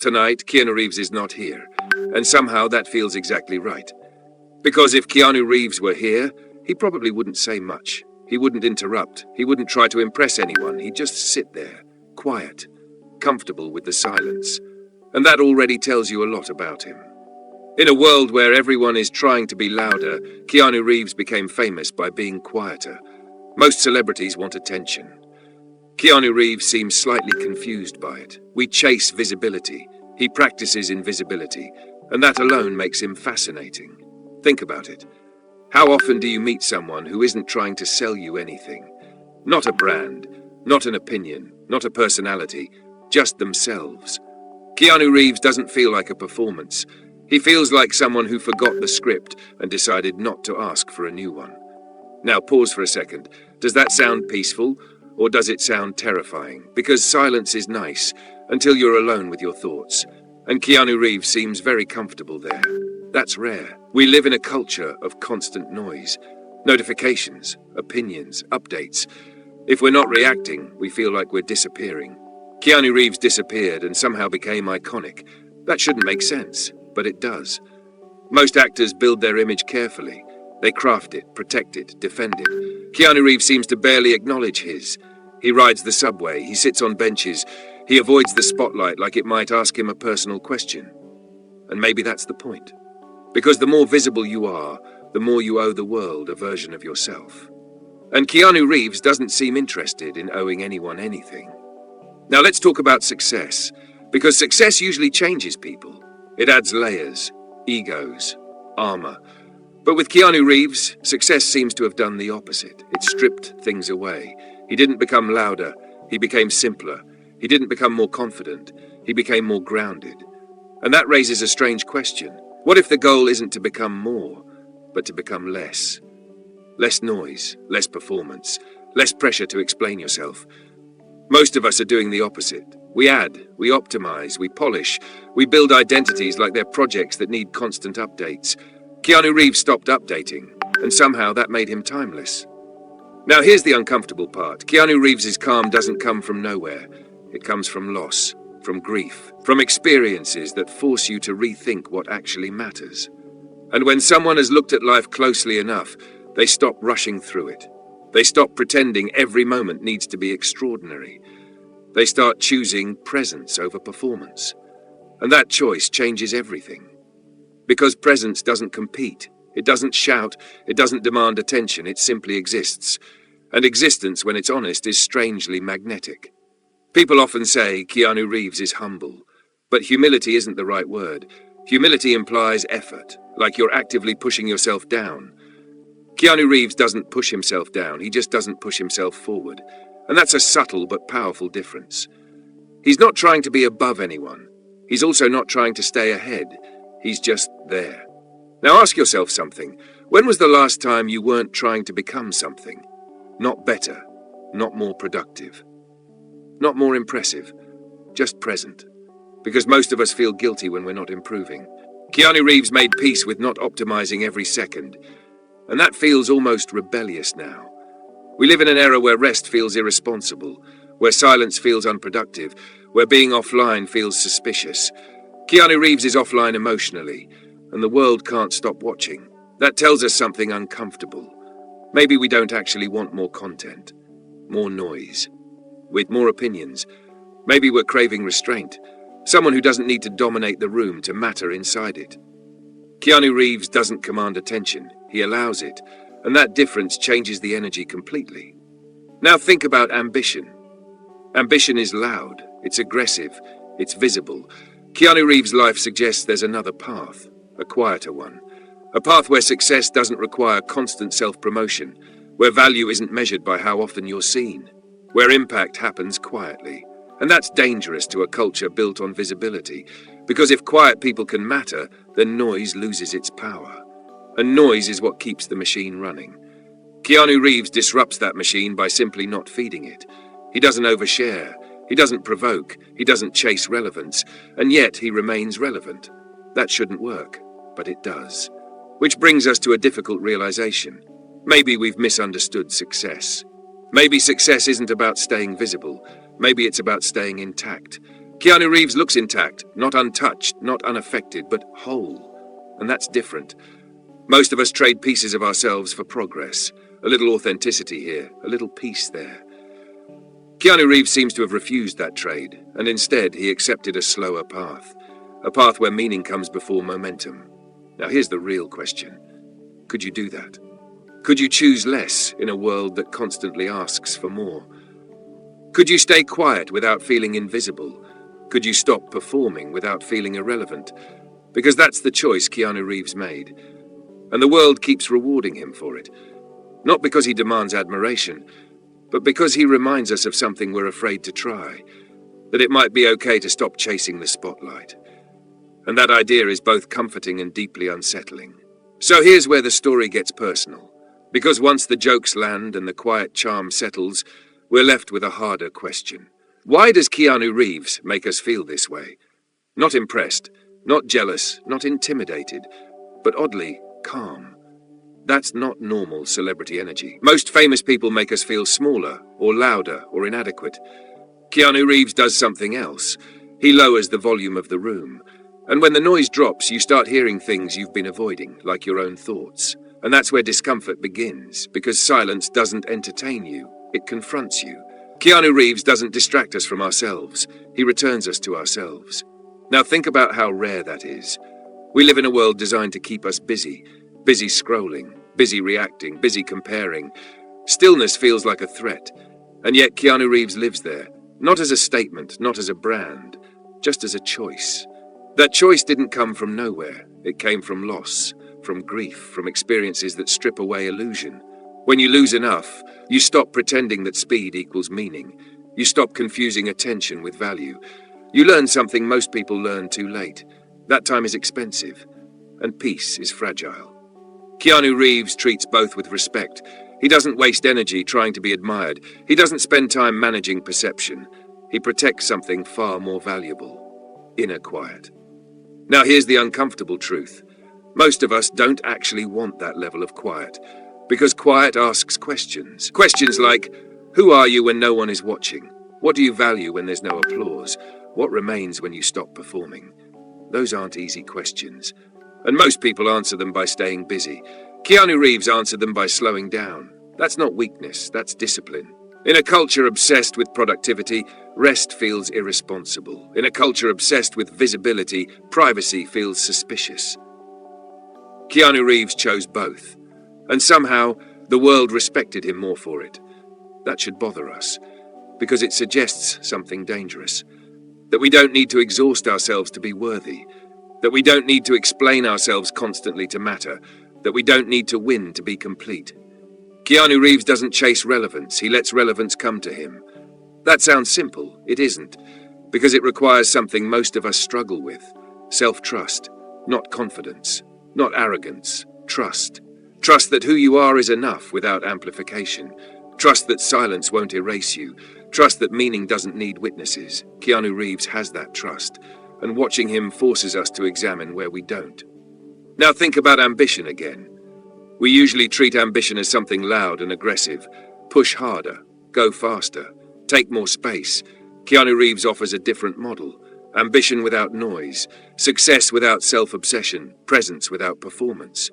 Tonight, Keanu Reeves is not here, and somehow that feels exactly right. Because if Keanu Reeves were here, he probably wouldn't say much. He wouldn't interrupt. He wouldn't try to impress anyone. He'd just sit there, quiet, comfortable with the silence. And that already tells you a lot about him. In a world where everyone is trying to be louder, Keanu Reeves became famous by being quieter. Most celebrities want attention. Keanu Reeves seems slightly confused by it. We chase visibility. He practices invisibility, and that alone makes him fascinating. Think about it. How often do you meet someone who isn't trying to sell you anything? Not a brand, not an opinion, not a personality, just themselves. Keanu Reeves doesn't feel like a performance. He feels like someone who forgot the script and decided not to ask for a new one. Now pause for a second. Does that sound peaceful, or does it sound terrifying? Because silence is nice, until you're alone with your thoughts. And Keanu Reeves seems very comfortable there. That's rare. We live in a culture of constant noise. Notifications, opinions, updates. If we're not reacting, we feel like we're disappearing. Keanu Reeves disappeared and somehow became iconic. That shouldn't make sense, but it does. Most actors build their image carefully. They craft it, protect it, defend it. Keanu Reeves seems to barely acknowledge his. He rides the subway, he sits on benches, he avoids the spotlight like it might ask him a personal question. And maybe that's the point. Because the more visible you are, the more you owe the world a version of yourself. And Keanu Reeves doesn't seem interested in owing anyone anything. Now let's talk about success, because success usually changes people. It adds layers, egos, armor. But with Keanu Reeves, success seems to have done the opposite. It stripped things away. He didn't become louder, he became simpler. He didn't become more confident, he became more grounded. And that raises a strange question. What if the goal isn't to become more, but to become less? Less noise, less performance, less pressure to explain yourself. Most of us are doing the opposite. We add, we optimize, we polish, we build identities like they're projects that need constant updates. Keanu Reeves stopped updating, and somehow that made him timeless. Now here's the uncomfortable part. Keanu Reeves's calm doesn't come from nowhere. It comes from loss, from grief, from experiences that force you to rethink what actually matters. And when someone has looked at life closely enough, they stop rushing through it. They stop pretending every moment needs to be extraordinary. They start choosing presence over performance. And that choice changes everything. Because presence doesn't compete. It doesn't shout. It doesn't demand attention. It simply exists. And existence, when it's honest, is strangely magnetic. People often say Keanu Reeves is humble. But humility isn't the right word. Humility implies effort, like you're actively pushing yourself down. Keanu Reeves doesn't push himself down. He just doesn't push himself forward. And that's a subtle but powerful difference. He's not trying to be above anyone. He's also not trying to stay ahead. He's just there. Now ask yourself something. When was the last time you weren't trying to become something? Not better, not more productive, not more impressive, just present. Because most of us feel guilty when we're not improving. Keanu Reeves made peace with not optimizing every second. And that feels almost rebellious now. We live in an era where rest feels irresponsible, where silence feels unproductive, where being offline feels suspicious. Keanu Reeves is offline emotionally, and the world can't stop watching. That tells us something uncomfortable. Maybe we don't actually want more content, more noise, with more opinions. Maybe we're craving restraint, someone who doesn't need to dominate the room to matter inside it. Keanu Reeves doesn't command attention, he allows it, and that difference changes the energy completely. Now think about ambition. Ambition is loud, it's aggressive, it's visible. Keanu Reeves' life suggests there's another path, a quieter one. A path where success doesn't require constant self-promotion, where value isn't measured by how often you're seen, where impact happens quietly. And that's dangerous to a culture built on visibility, because if quiet people can matter, then noise loses its power. And noise is what keeps the machine running. Keanu Reeves disrupts that machine by simply not feeding it. He doesn't overshare, he doesn't provoke, he doesn't chase relevance, and yet he remains relevant. That shouldn't work, but it does. Which brings us to a difficult realization. Maybe we've misunderstood success. Maybe success isn't about staying visible. Maybe it's about staying intact. Keanu Reeves looks intact, not untouched, not unaffected, but whole. And that's different. Most of us trade pieces of ourselves for progress. A little authenticity here, a little peace there. Keanu Reeves seems to have refused that trade, and instead he accepted a slower path. A path where meaning comes before momentum. Now here's the real question. Could you do that? Could you choose less in a world that constantly asks for more? Could you stay quiet without feeling invisible? Could you stop performing without feeling irrelevant? Because that's the choice Keanu Reeves made. And the world keeps rewarding him for it. Not because he demands admiration, but because he reminds us of something we're afraid to try. That it might be okay to stop chasing the spotlight. And that idea is both comforting and deeply unsettling. So here's where the story gets personal. Because once the jokes land and the quiet charm settles, we're left with a harder question. Why does Keanu Reeves make us feel this way? Not impressed, not jealous, not intimidated, but oddly calm. That's not normal celebrity energy. Most famous people make us feel smaller, or louder, or inadequate. Keanu Reeves does something else. He lowers the volume of the room. And when the noise drops, you start hearing things you've been avoiding, like your own thoughts. And that's where discomfort begins, because silence doesn't entertain you, it confronts you. Keanu Reeves doesn't distract us from ourselves, he returns us to ourselves. Now think about how rare that is. We live in a world designed to keep us busy scrolling, busy reacting, busy comparing. Stillness feels like a threat, and yet Keanu Reeves lives there, not as a statement, not as a brand, just as a choice. That choice didn't come from nowhere, it came from loss. From grief, from experiences that strip away illusion. When you lose enough, you stop pretending that speed equals meaning. You stop confusing attention with value. You learn something most people learn too late. That time is expensive, and peace is fragile. Keanu Reeves treats both with respect. He doesn't waste energy trying to be admired. He doesn't spend time managing perception. He protects something far more valuable: inner quiet. Now here's the uncomfortable truth. Most of us don't actually want that level of quiet, because quiet asks questions. Questions like, who are you when no one is watching? What do you value when there's no applause? What remains when you stop performing? Those aren't easy questions, and most people answer them by staying busy. Keanu Reeves answered them by slowing down. That's not weakness, that's discipline. In a culture obsessed with productivity, rest feels irresponsible. In a culture obsessed with visibility, privacy feels suspicious. Keanu Reeves chose both, and somehow the world respected him more for it. That should bother us, because it suggests something dangerous. That we don't need to exhaust ourselves to be worthy. That we don't need to explain ourselves constantly to matter. That we don't need to win to be complete. Keanu Reeves doesn't chase relevance, he lets relevance come to him. That sounds simple, it isn't, because it requires something most of us struggle with. Self-trust, not confidence. Not arrogance, trust. Trust that who you are is enough without amplification. Trust that silence won't erase you. Trust that meaning doesn't need witnesses. Keanu Reeves has that trust, and watching him forces us to examine where we don't. Now think about ambition again. We usually treat ambition as something loud and aggressive. Push harder, go faster, take more space. Keanu Reeves offers a different model. Ambition without noise, success without self-obsession, presence without performance.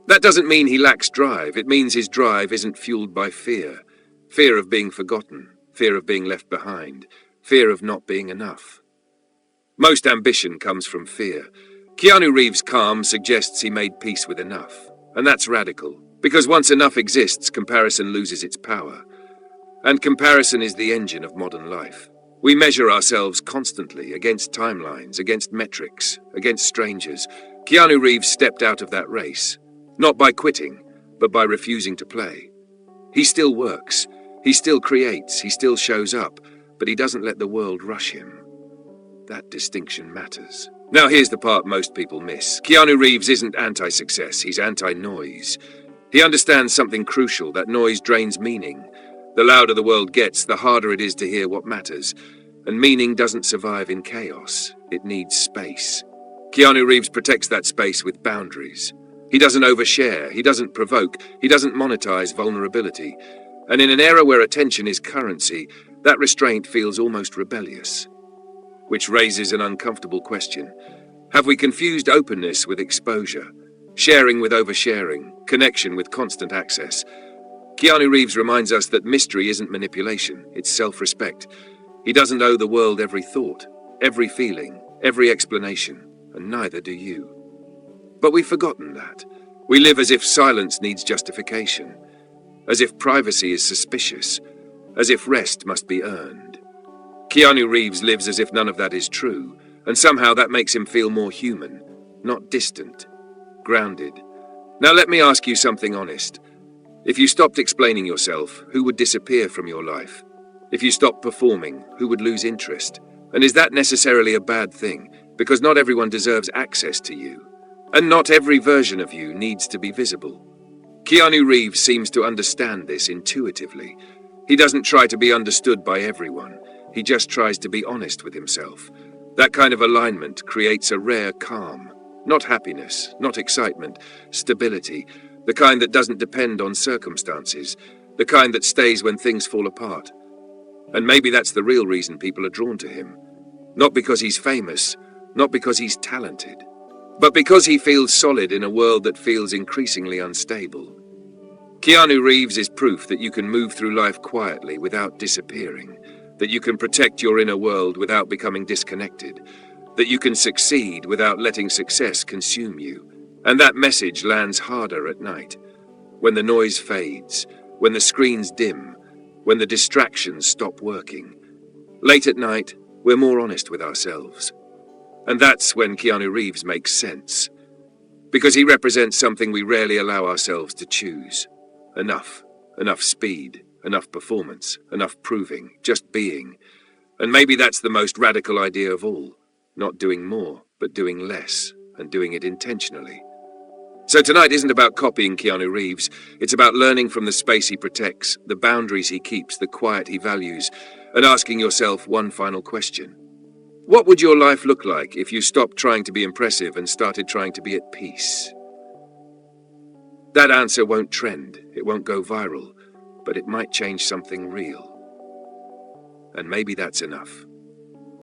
That doesn't mean he lacks drive, it means his drive isn't fueled by fear. Fear of being forgotten, fear of being left behind, fear of not being enough. Most ambition comes from fear. Keanu Reeves' calm suggests he made peace with enough. And that's radical, because once enough exists, comparison loses its power. And comparison is the engine of modern life. We measure ourselves constantly against timelines, against metrics, against strangers. Keanu Reeves stepped out of that race, not by quitting, but by refusing to play. He still works, he still creates, he still shows up, but he doesn't let the world rush him. That distinction matters. Now here's the part most people miss. Keanu Reeves isn't anti-success, he's anti-noise. He understands something crucial, that noise drains meaning. The louder the world gets, the harder it is to hear what matters. And meaning doesn't survive in chaos. It needs space. Keanu Reeves protects that space with boundaries. He doesn't overshare, he doesn't provoke, he doesn't monetize vulnerability. And in an era where attention is currency, that restraint feels almost rebellious. which raises an uncomfortable question. Have we confused openness with exposure, sharing with oversharing, connection with constant access? Keanu Reeves reminds us that mystery isn't manipulation, it's self-respect. He doesn't owe the world every thought, every feeling, every explanation, and neither do you. But we've forgotten that. We live as if silence needs justification, as if privacy is suspicious, as if rest must be earned. Keanu Reeves lives as if none of that is true, and somehow that makes him feel more human, not distant, grounded. Now let me ask you something honest. If you stopped explaining yourself, who would disappear from your life? If you stopped performing, who would lose interest? And is that necessarily a bad thing? Because not everyone deserves access to you. And not every version of you needs to be visible. Keanu Reeves seems to understand this intuitively. He doesn't try to be understood by everyone. He just tries to be honest with himself. That kind of alignment creates a rare calm. Not happiness, not excitement, stability. The kind that doesn't depend on circumstances. The kind that stays when things fall apart. And maybe that's the real reason people are drawn to him. Not because he's famous, not because he's talented, but because he feels solid in a world that feels increasingly unstable. Keanu Reeves is proof that you can move through life quietly without disappearing, that you can protect your inner world without becoming disconnected, that you can succeed without letting success consume you. And that message lands harder at night, when the noise fades, when the screens dim, when the distractions stop working. Late at night, we're more honest with ourselves. And that's when Keanu Reeves makes sense. Because he represents something we rarely allow ourselves to choose. Enough. Enough speed. Enough performance. Enough proving. Just being. And maybe that's the most radical idea of all. Not doing more, but doing less. And doing it intentionally. So tonight isn't about copying Keanu Reeves. It's about learning from the space he protects, the boundaries he keeps, the quiet he values, and asking yourself one final question. What would your life look like if you stopped trying to be impressive and started trying to be at peace? That answer won't trend, it won't go viral, but it might change something real. And maybe that's enough.